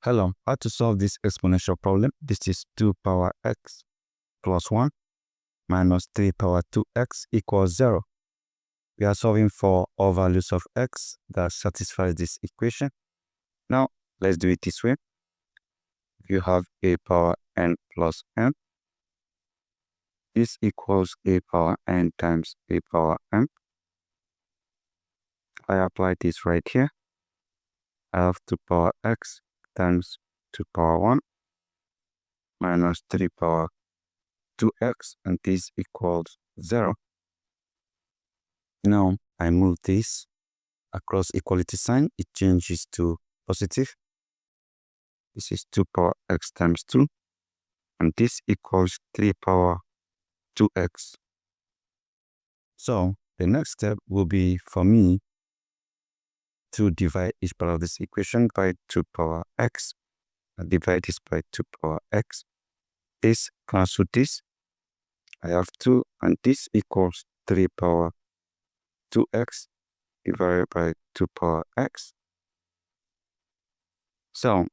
Hello, how to solve this exponential problem? This is 2 power x plus 1 minus 3 power 2x equals 0. We are solving for all values of x that satisfies this equation. Now, let's do it this way. You have a power n plus m. This equals a power n times a power m. I apply this right here. I have 2 power x times 2 power 1 minus 3 power 2x, and this equals 0. Now I move this across equality sign. It changes to positive. This is 2 power x times 2, and this equals 3 power 2x. So the next step will be for me to divide each part of this equation by 2 power x. I divide this by 2 power x. This cancels this. I have 2, and this equals 3 power 2x divided by 2 power x. So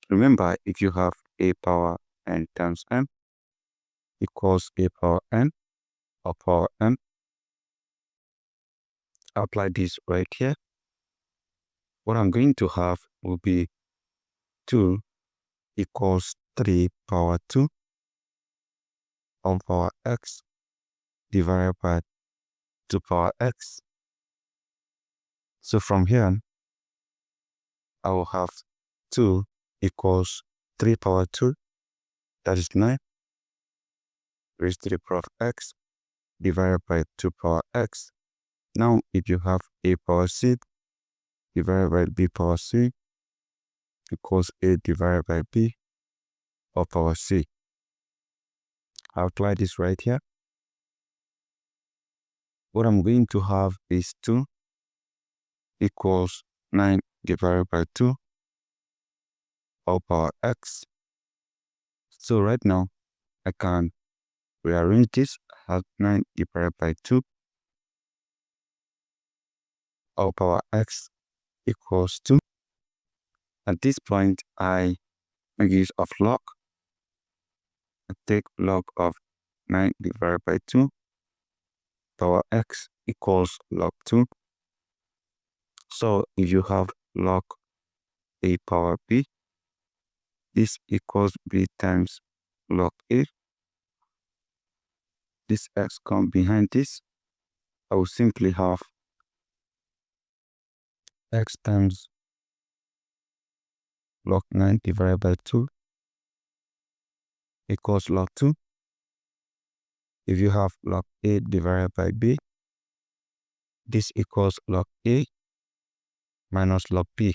remember, if you have a power n times m equals a power n or power m, apply this right here. What I'm going to have will be 2 equals 3 power 2 all power x divided by 2 power x. So from here, I will have 2 equals 3 power 2, that is 9, raised to the power of x divided by 2 power x. Now, if you have a power c divided by b power c equals a divided by b or power c. I'll apply this right here. What I'm going to have is 2 equals 9 divided by 2 all power x. So right now, I can rearrange this as 9 divided by 2 all power x equals 2. At this point, I make use of log. I take log of 9 divided by 2 power x equals log 2. So if you have log a power b, this equals b times log a. This x comes behind this. I will simply have x times log 9 divided by 2 equals log 2. If you have log a divided by b, this equals log a minus log b.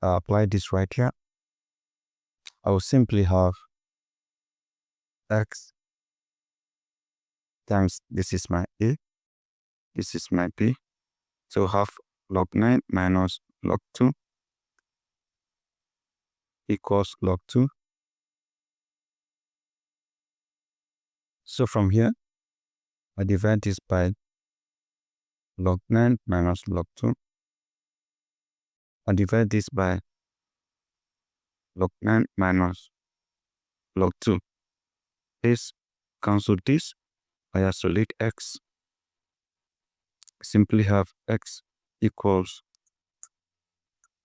I apply this right here. I will simply have x times, this is my a, this is my b. So have log 9 minus log 2 equals log 2. So from here, I divide this by log 9 minus log 2. I divide this by log 9 minus log 2. This cancel this. I isolate x. Simply have x equals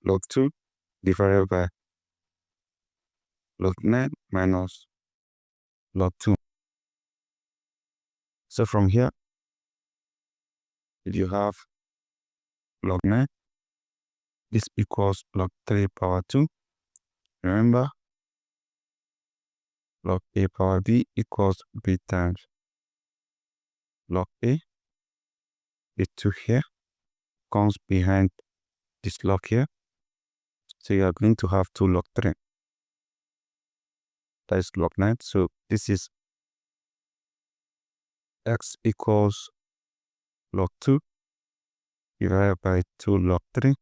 log 2 divided by log 9 minus log 2. So from here, if you have log 9, this equals log 3 power 2. Remember, log a power b equals b times log a. The 2 here comes behind this log here. So you are going to have 2 log 3. That is log 9. So this is x equals log 2 divided by 2 log 3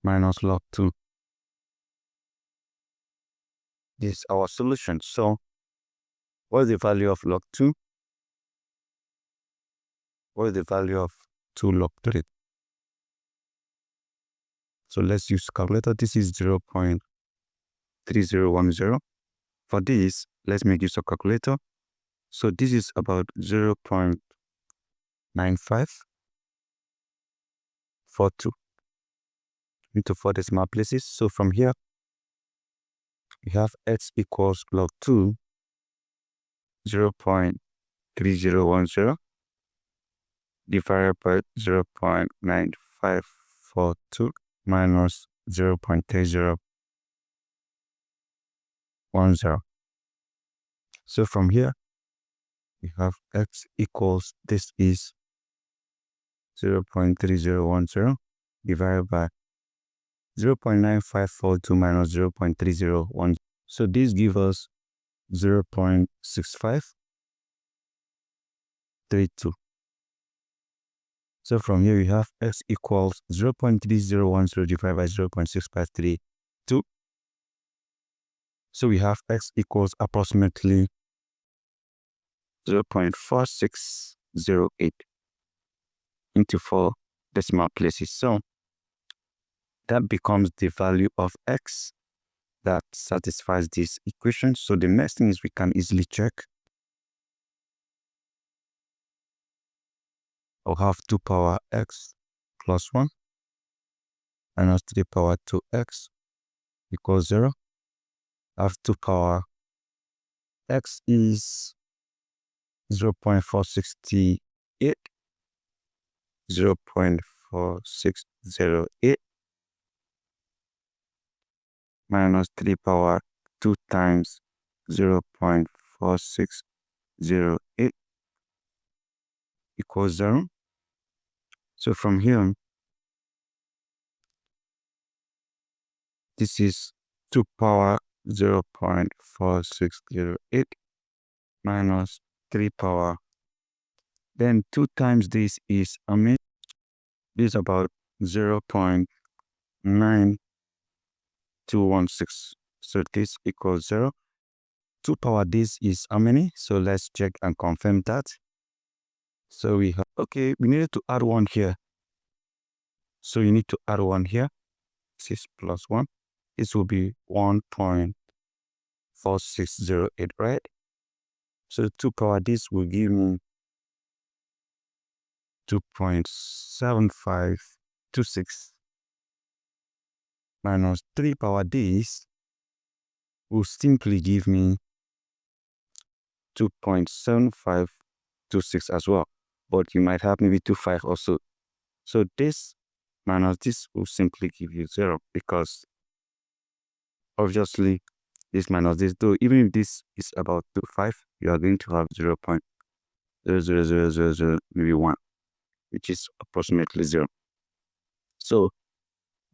minus log 2. This is our solution. So what is the value of log 2? What is the value of 2 log 3. So let's use calculator. This is 0.3010. For this, let's make use of calculator. So this is about 0.9542 into 4 decimal places. So from here, we have x equals log 2, 0.3010 divided by 0.9542 minus 0.3010. So from here, we have x equals, this is 0.3010 divided by 0.9542 minus 0.3010. So this gives us 0.6532. So from here we have x equals 0.3010 divided by 0.6532. So we have x equals approximately 0.4608 into 4 decimal places. So that becomes the value of x that satisfies this equation. So the next thing is we can easily check. I'll have 2 power x plus 1 minus 3 power 2x equals 0. I have 2 power x is 0.468, 0.4608 minus 3 power 2 times 0.4608 equals 0. So from here, this is 2 power 0.4608 minus 3 power. Then 2 times this is, this is about 0.9216. So this equals 0. 2 power this is how many? So let's check and confirm that. So we have, okay, we needed to add 1 here. So you need to add 1 here. 6 plus 1. This will be 1.4608, right? So 2 power this will give me 2.7526 minus 3 power this will simply give me 2.7526 as well. But you might have maybe 25 also. So this minus this will simply give you 0 because obviously this minus this, though even if this is about 25, you are going to have 0.00000 maybe 1, which is approximately 0. So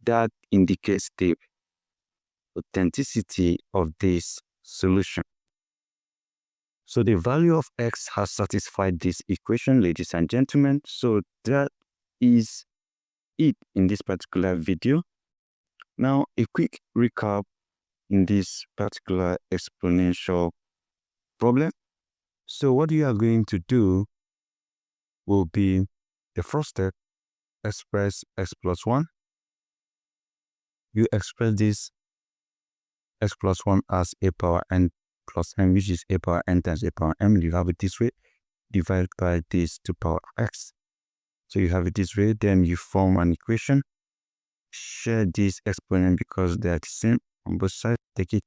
that indicates the authenticity of this solution. So the value of x has satisfied this equation, ladies and gentlemen. So that is it in this particular video. Now a quick recap in this particular exponential problem. So what you are going to do will be the first step, express x plus 1. You express this x plus 1 as a power n plus m, which is a power n times a power m. You have it this way, divided by this 2 power x. So you have it this way, then you form an equation. Share this exponent because they are the same on both sides. Take it.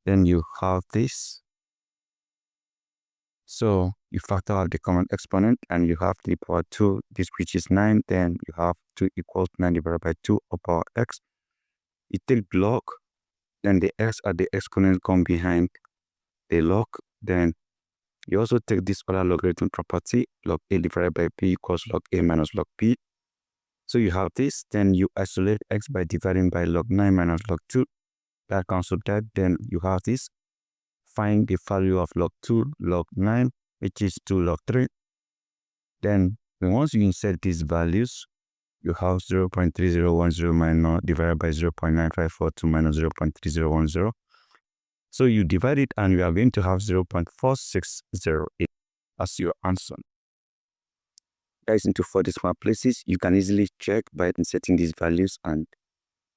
Then you have this. So you factor out the common exponent and you have 3 power 2, this which is 9. Then you have 2 equals 9 divided by 2 of power x. You take log, then the x at the exponent come behind the log. Then you also take this other logarithm property, log a divided by b equals log a minus log b. So you have this, then you isolate x by dividing by log 9 minus log 2. That cancels that, then you have this. Find the value of log 2, log 9, which is 2 log 3. Then once you insert these values, you have 0.3010 minus divided by 0.9542 minus 0.3010. So you divide it and you are going to have 0.4608 as your answer. factorize into 4 decimal places, you can easily check by inserting these values, and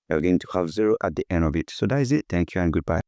you're going to have 0 at the end of it. So that is it. Thank you and goodbye.